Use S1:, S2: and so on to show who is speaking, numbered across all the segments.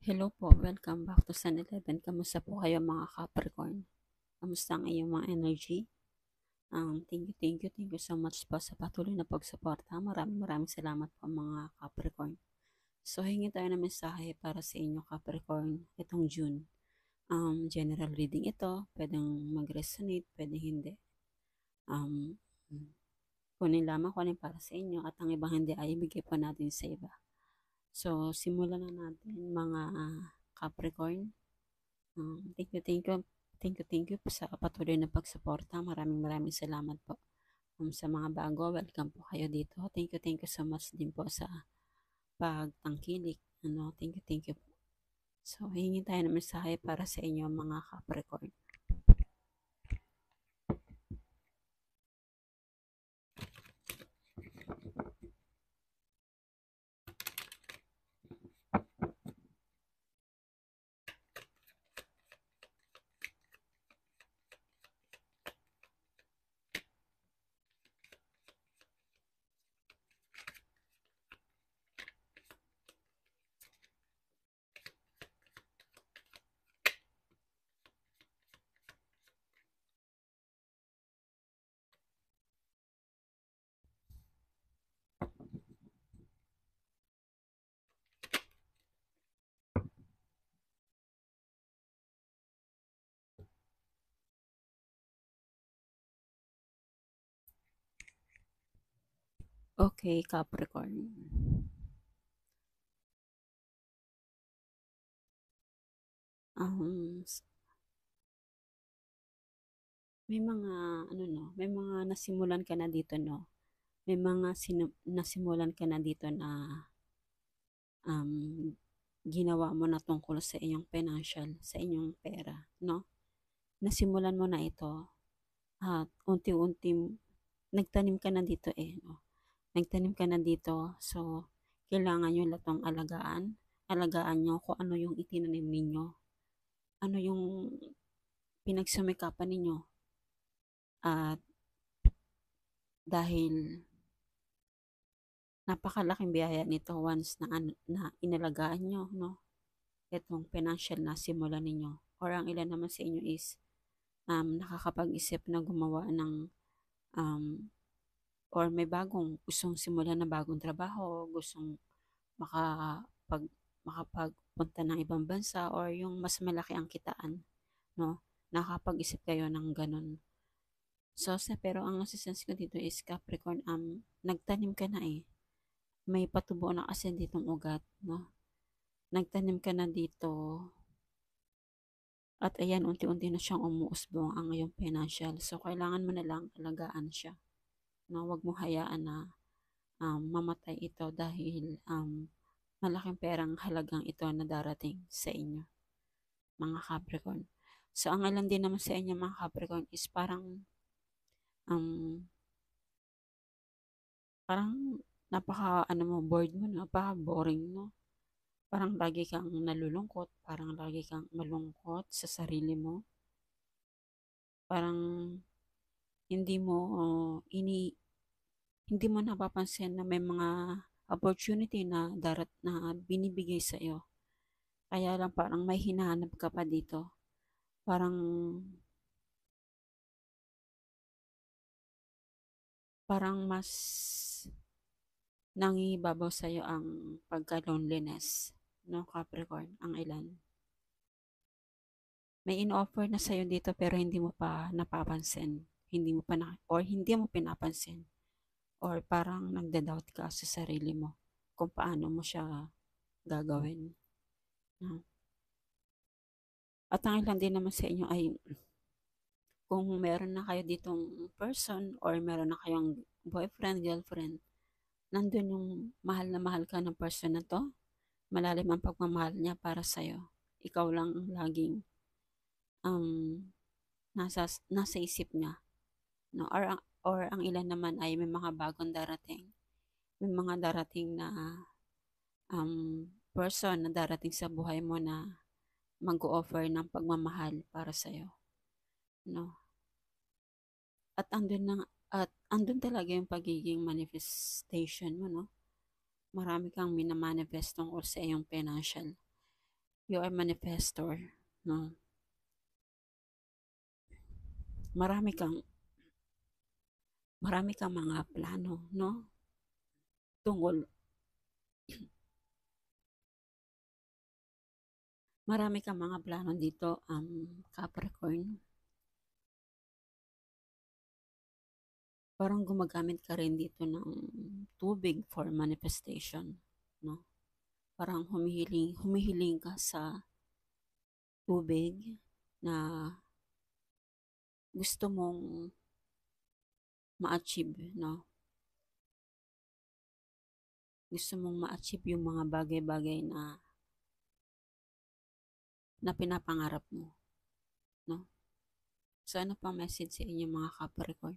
S1: Hello po, welcome back to Sun 11. Kamusta po kayo mga Capricorn? Kamusta ang iyong mga energy? Thank you so much po sa patuloy na pagsuporta. Maraming salamat po mga Capricorn. So, hingi tayo ng mensahe para sa inyo Capricorn itong June. General reading ito, pwedeng mag-resonate, pwedeng hindi. Kunin lamang kung ano yung para sa inyo at ang ibang hindi ay ibigay po natin sa iba. So, simulan na natin mga Capricorn. Thank you po sa patuloy na pagsuporta. Maraming salamat po. Sa mga bago, welcome po kayo dito. Thank you so much din po sa pagtangkilik. Thank you po. So, hingi tayo ng mensahe para sa inyo mga Capricorn. Okay, Capricorn. May mga may mga nasimulan ka na dito, no? May mga nasimulan ka na dito na um, ginawa mo na tungkol sa inyong financial, sa inyong pera, no? Nasimulan mo na ito at unti-unti nagtanim ka na dito no? Nagtanim ka na dito, so kailangan nyo latong alagaan nyo kung ano yung itinanim ninyo, ano yung pinagsumikapan ninyo, at dahil napakalaking biyaya nito once na inalagaan nyo, no? Itong financial na simulan ninyo, or ang ilan naman sa inyo is nakakapag-isip na gumawa ng or may gustong simulan na bagong trabaho, gustong makapag, makapagpunta ng ibang bansa or yung mas malaki ang kitaan, no? Nakakapag-isip kayo ng ganun. So, pero ang nasisense ko dito is Capricorn, nagtanim ka na May patubo na kasi ditong ugat, no? Nagtanim ka na dito at ayan, unti-unti na siyang umuusbong ang iyong financial. So, kailangan mo na lang alagaan siya. No? Huwag mo hayaan na mamatay ito dahil malaking perang halagang ito na darating sa inyo, mga Capricorn. So, ang alam din naman sa inyo, mga Capricorn, is parang bored mo, napaka boring, no? Parang lagi kang nalulungkot, parang lagi kang malungkot sa sarili mo. Parang hindi mo hindi mo napapansin na may mga opportunity na binibigay sa iyo. Kaya lang parang may hinahanap ka pa dito. Parang mas nangibabaw sa iyo ang pagka-loneliness, no, Capricorn, ang ilan. May in-offer na sa iyo dito pero hindi mo pa napapansin. Hindi mo pinapansin. Or parang nagda-doubt ka sa sarili mo kung paano mo siya gagawin. No? At ang ilan din naman sa inyo ay kung meron na kayo ditong person or meron na kayong boyfriend, girlfriend, nandun yung mahal ka ng person na to, malalim ang pagmamahal niya para sa'yo. Ikaw lang ang laging nasa isip niya. No? Or ang ilan naman ay may mga bagong darating. May mga darating na person na darating sa buhay mo na mag-offer ng pagmamahal para sa'yo. No? At andun talaga yung pagiging manifestation mo, no? Marami kang minamanifest tungkol sa iyong financial. You are manifestor, no? Marami kang marami kang mga plano, no? Tungkol marami kang mga plano dito, Capricorn. Parang gumagamit ka rin dito ng tubig for manifestation, no? Parang humihiling ka sa tubig na gusto mong ma-achieve, no? Gusto mong ma-achieve yung mga bagay-bagay na pinapangarap mo, no? So, ano pa message sa inyo mga Capricorn?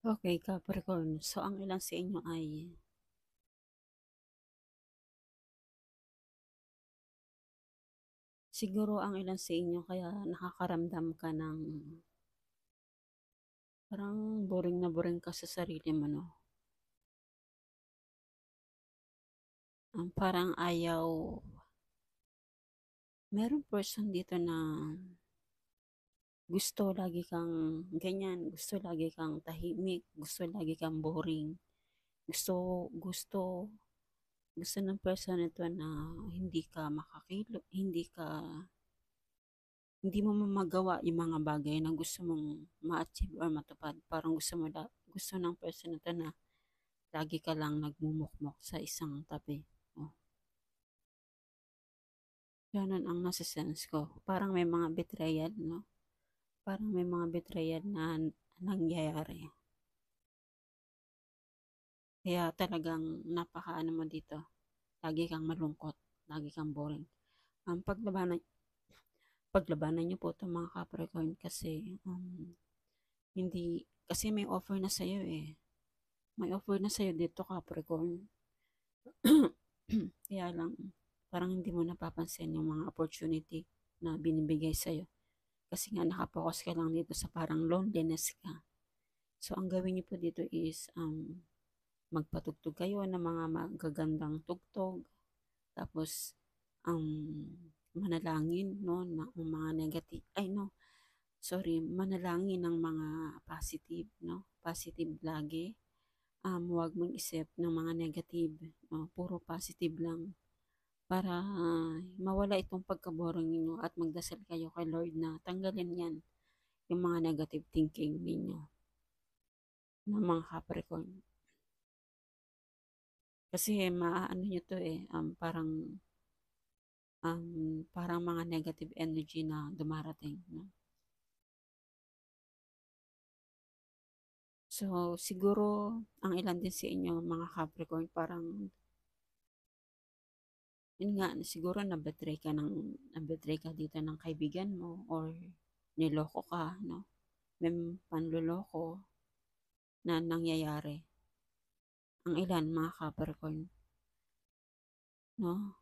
S1: Okay, Capricorn. So, ang ilan sa inyo ay siguro ang ilan sa inyo kaya nakakaramdam ka ng parang boring ka sa sarili mo, no? Parang ayaw, meron person dito na gusto lagi kang ganyan, gusto lagi kang tahimik, gusto lagi kang boring, gusto, gusto, gusto ng person ito na hindi ka makakilo, hindi mo magawa yung mga bagay na gusto mong ma-achieve or matupad. Parang gusto ng person ito na lagi ka lang nagmumukmok sa isang tabi. Oh, ganun ang nasa-sense ko. Parang may mga betrayal, no? Parang may mga betrayal na nangyayari. Kaya talagang napakaano mo dito. Lagi kang malungkot, lagi kang boring. Ang paglabanan niyo po itong mga Capricorn kasi hindi, kasi may offer na sa'yo eh. May offer na sa'yo dito Capricorn. Kaya lang, parang hindi mo napapansin yung mga opportunity na binibigay sa'yo. Kasi nga nakapokus ka lang dito sa parang loneliness ka. So, ang gawin niyo po dito is magpatugtog kayo ng mga magagandang tugtog. Tapos, manalangin, no, ng mga negative, ay no, sorry, manalangin ng mga positive, no, positive lagi. Huwag mag-isip ng mga negative, no, puro positive lang para mawala itong pagkaboring ninyo at magdasal kayo kay Lord na tanggalin yan, yung mga negative thinking ninyo ng mga Capricorn. Kasi maaano nyo to eh, parang mga negative energy na dumarating. No? So, siguro, ang ilan din sa inyo, mga Capricorn, parang, yun nga, siguro nabetray ka dito ng kaibigan mo or niloko ka, no? May panluloko na nangyayari. Ang ilan, mga Capricorn, no?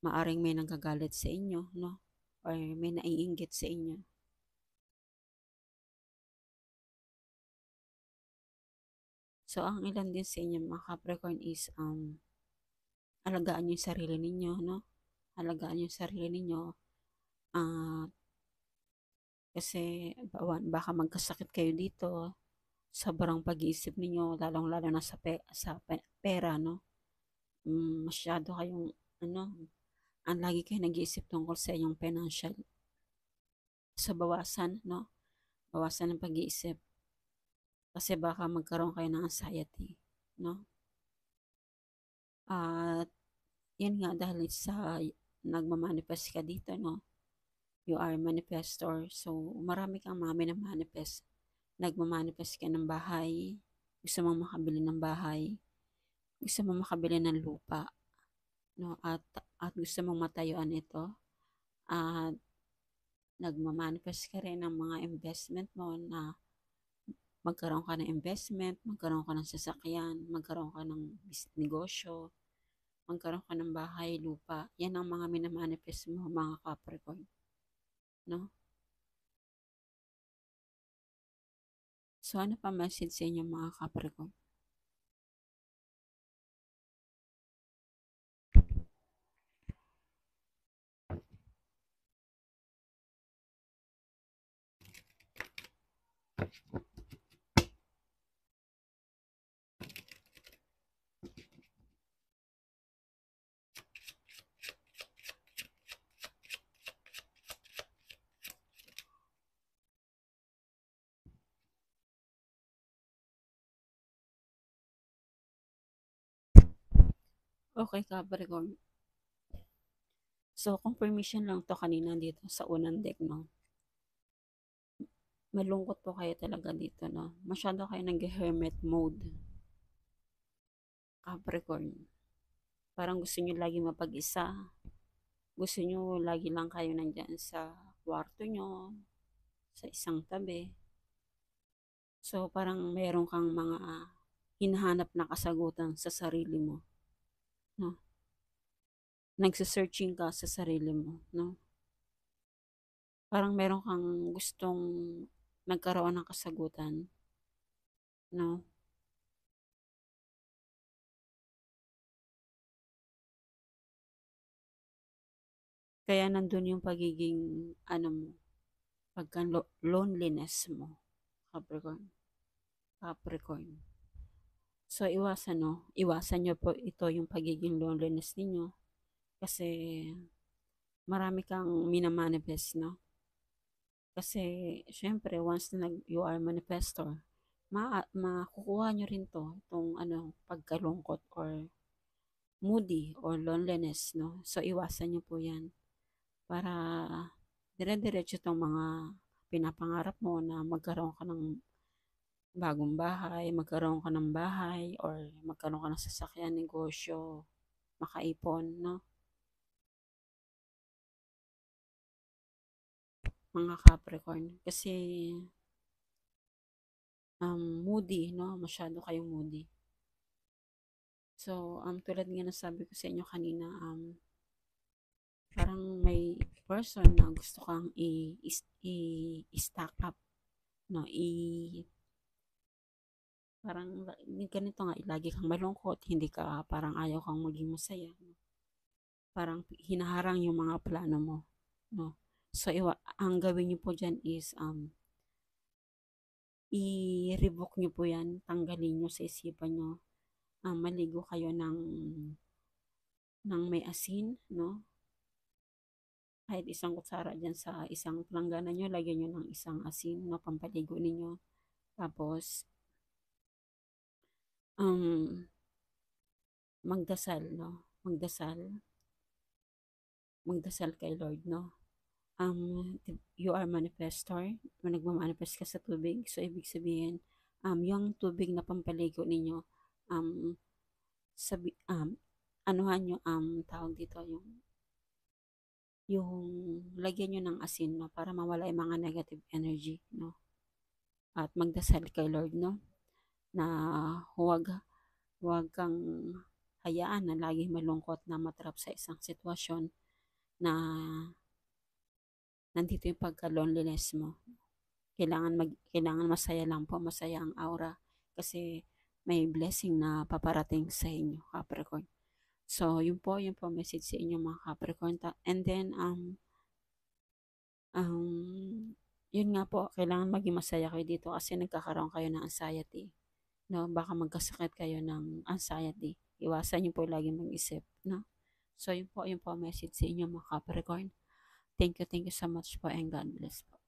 S1: Maaring may nagagalit sa inyo, no? Or may naiinggit sa inyo. So, ang ilan din sa inyo, mga Capricorn, is alagaan yung sarili ninyo, no? Alagaan yung sarili ninyo. Kasi baka magkasakit kayo dito, sobrang pag-iisip ninyo, lalong-lalo na sa pera, no? Masyado kayong, ano, ang lagi kayo nag-iisip tungkol sa inyong financial. So, bawasan, no? Bawasan ng pag-iisip. Kasi baka magkaroon kayo ng anxiety, no? At, yan nga, dahil sa nagmamanifest ka dito, no? You are a manifestor. So, marami kang mga minamanifest. Nagmamanifest ka ng bahay, gusto mong makabili ng bahay, gusto mong makabili ng lupa, no? At gusto mong matayuan ito. At nagmamanifest ka rin ng mga investment mo na magkaroon ka ng investment, magkaroon ka ng sasakyan, magkaroon ka ng negosyo, magkaroon ka ng bahay, lupa. Yan ang mga minamanifest mo, mga Capricorn. No? So, ano pa message sa inyo, mga Capricorn? Okay, Capricorn. So, confirmation lang to kanina dito sa unang deck, no? Malungkot po kayo talaga dito, no? Masyado kayo nag-hermit mode, Capricorn. Parang gusto nyo lagi mapag-isa. Gusto nyo lagi lang kayo nandyan sa kwarto nyo, sa isang tabi. So, parang meron kang mga hinahanap na kasagutan sa sarili mo, no? Nagsa-searching ka sa sarili mo, no? Parang meron kang gustong nagkaroon ng kasagutan, no? Kaya nandun yung pagiging, ano mo, loneliness mo, Capricorn. Capricorn. So, iwasan nyo po ito yung pagiging loneliness ninyo kasi marami kang minamanifest, no? Kasi, syempre, once na you are manifestor, makukuha nyo rin to, itong pagkalungkot or moody or loneliness, no? So, iwasan nyo po yan para dire-diretso itong mga pinapangarap mo na magkaroon ka ng bagong bahay, magkaroon ka ng bahay, or magkaroon ka ng sasakyan, negosyo, makaipon, no? Mga Capricorn. Kasi, moody, no? Masyado kayong moody. So, tulad nga na sabi ko sa inyo kanina, parang may person na gusto kang i-stack up, no? Parang ganito nga, lagi kang malungkot, hindi ka, parang ayaw kang maging masaya, no? Parang hinaharang yung mga plano mo, no? So, ang gawin niyo po dyan is, i-revoke niyo po yan, tanggalin niyo sa isipan niyo, maligo kayo ng may asin, no? Kahit isang kutsara dyan sa isang planggana nyo, lagyan nyo ng isang asin, no? Pampaligo ninyo. Tapos, magdasal, no? Magdasal kay Lord, no? You are manifestor, nagmamanifest ka sa tubig, so ibig sabihin, yung tubig na pampaligo ninyo, um, anuhan nyo, tawag dito, yung lagyan nyo ng asin, no, para mawala yung mga negative energy, no? At magdasal kay Lord, no? Na huwag kang hayaan na lagi malungkot na matrap sa isang sitwasyon na nandito yung pagka-loneliness mo. Kailangan masaya lang po, masaya ang aura kasi may blessing na paparating sa inyo, Capricorn. So, yun po message sa inyo, mga Capricorn. And then, yun nga po, kailangan maging masaya kayo dito kasi nagkakaroon kayo ng anxiety, 'no? Baka magkasakit kayo ng anxiety. Iwasan niyo po laging mag-isip, 'no? So yun po ang message sa inyo mga Capricorn. Thank you so much po and God bless po.